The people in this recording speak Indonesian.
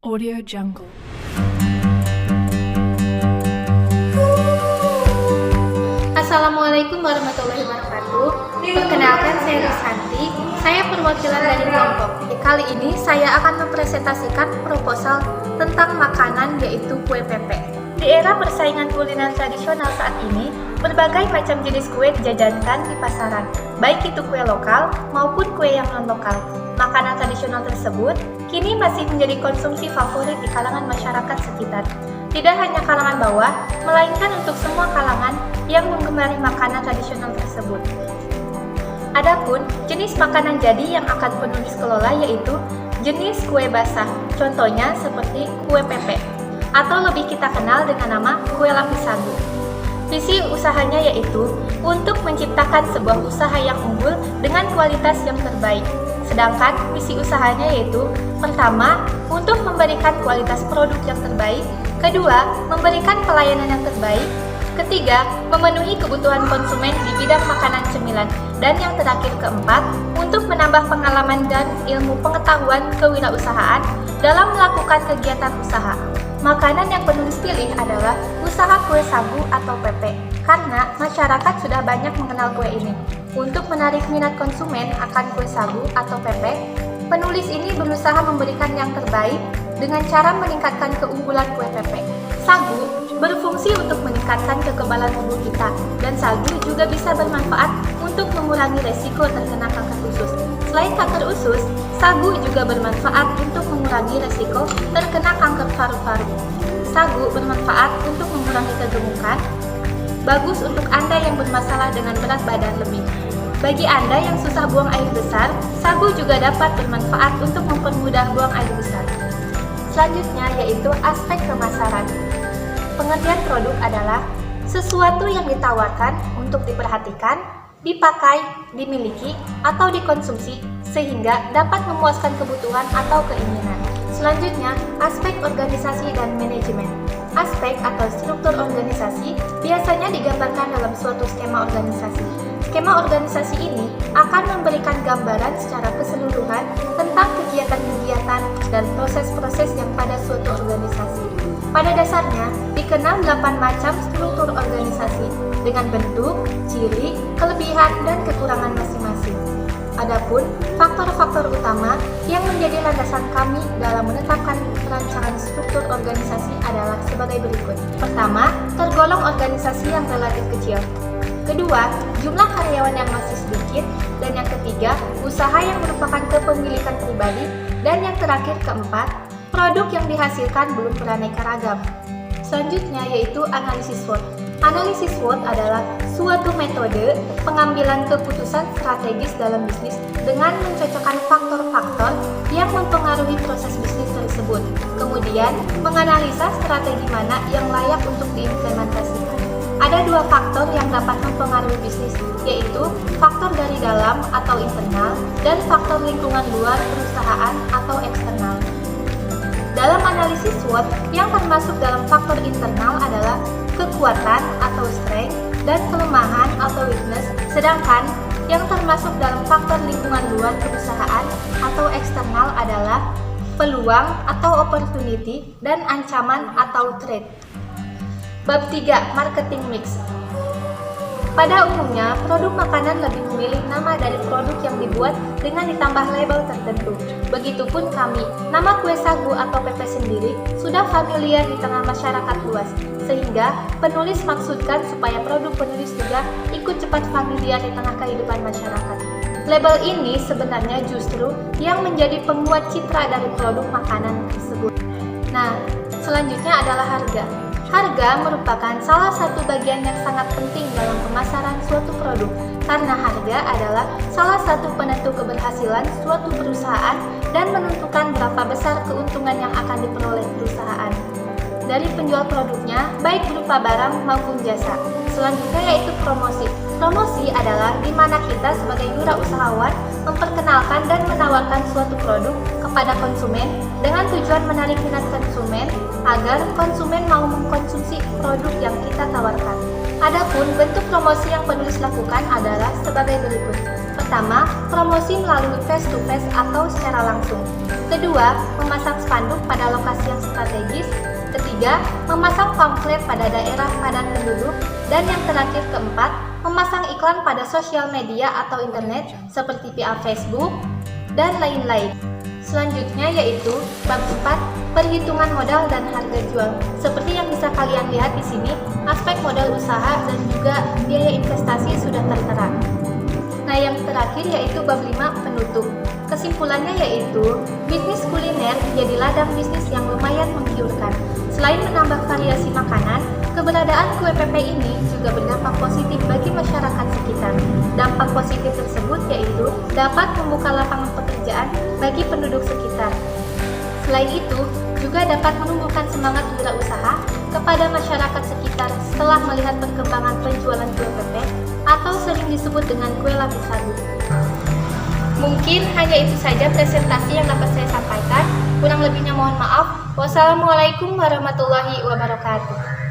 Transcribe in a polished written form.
Audio Jungle. Assalamualaikum warahmatullahi wabarakatuh. Perkenalkan, saya Risanti. Saya perwakilan dari kelompok. Kali ini saya akan mempresentasikan proposal tentang makanan, yaitu kue pepek. Di era persaingan kuliner tradisional saat ini, berbagai macam jenis kue dijajakan di pasaran, baik itu kue lokal maupun kue yang non-lokal. Makanan tradisional tersebut kini masih menjadi konsumsi favorit di kalangan masyarakat sekitar. Tidak hanya kalangan bawah, melainkan untuk semua kalangan yang menggemari makanan tradisional tersebut. Adapun jenis makanan jadi yang akan penulis kelola yaitu jenis kue basah, contohnya seperti kue pepek, atau lebih kita kenal dengan nama kue lapis sagu. Visi usahanya yaitu untuk menciptakan sebuah usaha yang unggul dengan kualitas yang terbaik. Sedangkan misi usahanya yaitu pertama, untuk memberikan kualitas produk yang terbaik, kedua, memberikan pelayanan yang terbaik, ketiga, memenuhi kebutuhan konsumen di bidang makanan cemilan, dan yang terakhir keempat, untuk menambah pengalaman dan ilmu pengetahuan kewirausahaan dalam melakukan kegiatan usaha. Makanan yang penulis pilih adalah usaha kue sagu atau pepek, karena masyarakat sudah banyak mengenal kue ini. Untuk menarik minat konsumen akan kue sagu atau pepek, penulis ini berusaha memberikan yang terbaik dengan cara meningkatkan keunggulan kue pepek. Sagu berfungsi untuk meningkatkan kekebalan tubuh kita, dan sagu juga bisa bermanfaat untuk mengurangi resiko terkena kanker usus. Selain kanker usus, sagu juga bermanfaat untuk mengurangi resiko terkena kanker paru-paru. Sagu bermanfaat untuk mengurangi kegemukan, bagus untuk Anda yang bermasalah dengan berat badan lebih. Bagi Anda yang susah buang air besar, sagu juga dapat bermanfaat untuk mempermudah buang air besar. Selanjutnya yaitu aspek pemasaran. Pengertian produk adalah sesuatu yang ditawarkan untuk diperhatikan, dipakai, dimiliki, atau dikonsumsi sehingga dapat memuaskan kebutuhan atau keinginan. Selanjutnya, aspek organisasi dan manajemen. Aspek atau struktur organisasi biasanya digambarkan dalam suatu skema organisasi. Skema organisasi ini akan memberikan gambaran secara keseluruhan tentang kegiatan-kegiatan dan proses-proses yang pada suatu organisasi. Pada dasarnya, dikenal 8 macam struktur organisasi dengan bentuk, ciri, kelebihan, dan kekurangan masing-masing. Adapun faktor-faktor utama yang menjadi landasan kami dalam menetapkan perancangan struktur organisasi adalah sebagai berikut. Pertama, tergolong organisasi yang relatif kecil. Kedua, jumlah karyawan yang masih sedikit. Dan yang ketiga, usaha yang merupakan kepemilikan pribadi. Dan yang terakhir keempat, produk yang dihasilkan belum beraneka ragam. Selanjutnya yaitu analisis SWOT. Analisis SWOT adalah suatu metode pengambilan keputusan strategis dalam bisnis dengan mencocokkan faktor-faktor yang mempengaruhi proses bisnis tersebut. Kemudian, menganalisa strategi mana yang layak untuk diimplementasikan. Ada 2 faktor yang dapat mempengaruhi bisnis, yaitu faktor dari dalam atau internal dan faktor lingkungan luar perusahaan atau eksternal. Dalam analisis SWOT, yang termasuk dalam faktor internal adalah kekuatan atau strength dan kelemahan atau weakness, sedangkan yang termasuk dalam faktor lingkungan luar perusahaan atau eksternal adalah peluang atau opportunity dan ancaman atau threat. Bab 3. Marketing Mix. Pada umumnya, produk makanan lebih memilih nama dari produk yang dibuat dengan ditambah label tertentu. Begitupun kami, nama kue sagu atau pepes sendiri sudah familiar di tengah masyarakat luas, sehingga penulis maksudkan supaya produk penulis juga ikut cepat familiar di tengah kehidupan masyarakat. Label ini sebenarnya justru yang menjadi penguat citra dari produk makanan tersebut. Nah, selanjutnya adalah harga. Harga merupakan salah satu bagian yang sangat penting dalam pemasaran suatu produk, karena harga adalah salah satu penentu keberhasilan suatu perusahaan dan menentukan berapa besar keuntungan yang akan diperoleh perusahaan dari penjual produknya, baik berupa barang maupun jasa. Selanjutnya yaitu promosi. Promosi adalah di mana kita sebagai wirausahawan memperkenalkan dan menawarkan suatu produk kepada konsumen dengan tujuan menarik minat konsumen agar konsumen mau mengkonsumsi produk yang kita tawarkan. Adapun bentuk promosi yang penulis lakukan adalah sebagai berikut. Pertama, promosi melalui face-to-face atau secara langsung. Kedua, memasang spanduk pada lokasi yang strategis. Ketiga, memasang pamflet pada daerah padat penduduk. Dan yang terakhir keempat, memasang iklan pada sosial media atau internet seperti via Facebook dan lain-lain. Selanjutnya yaitu bab 4, perhitungan modal dan harga jual. Seperti yang bisa kalian lihat di sini, aspek modal usaha dan juga biaya investasi sudah tertera. Nah, yang terakhir yaitu bab 5, penutup. Kesimpulannya yaitu, bisnis kuliner menjadi ladang bisnis yang lumayan menggiurkan. Selain menambah variasi makanan, keberadaan kue pepe ini juga berdampak positif bagi masyarakat sekitar. Dampak positif tersebut yaitu dapat membuka lapangan pekerjaan bagi penduduk sekitar. Selain itu, juga dapat menumbuhkan semangat wirausaha kepada masyarakat sekitar setelah melihat perkembangan penjualan kue pepe atau sering disebut dengan kue lapis sagu. Mungkin hanya itu saja presentasi yang dapat saya sampaikan. Kurang lebihnya mohon maaf. Wassalamualaikum warahmatullahi wabarakatuh.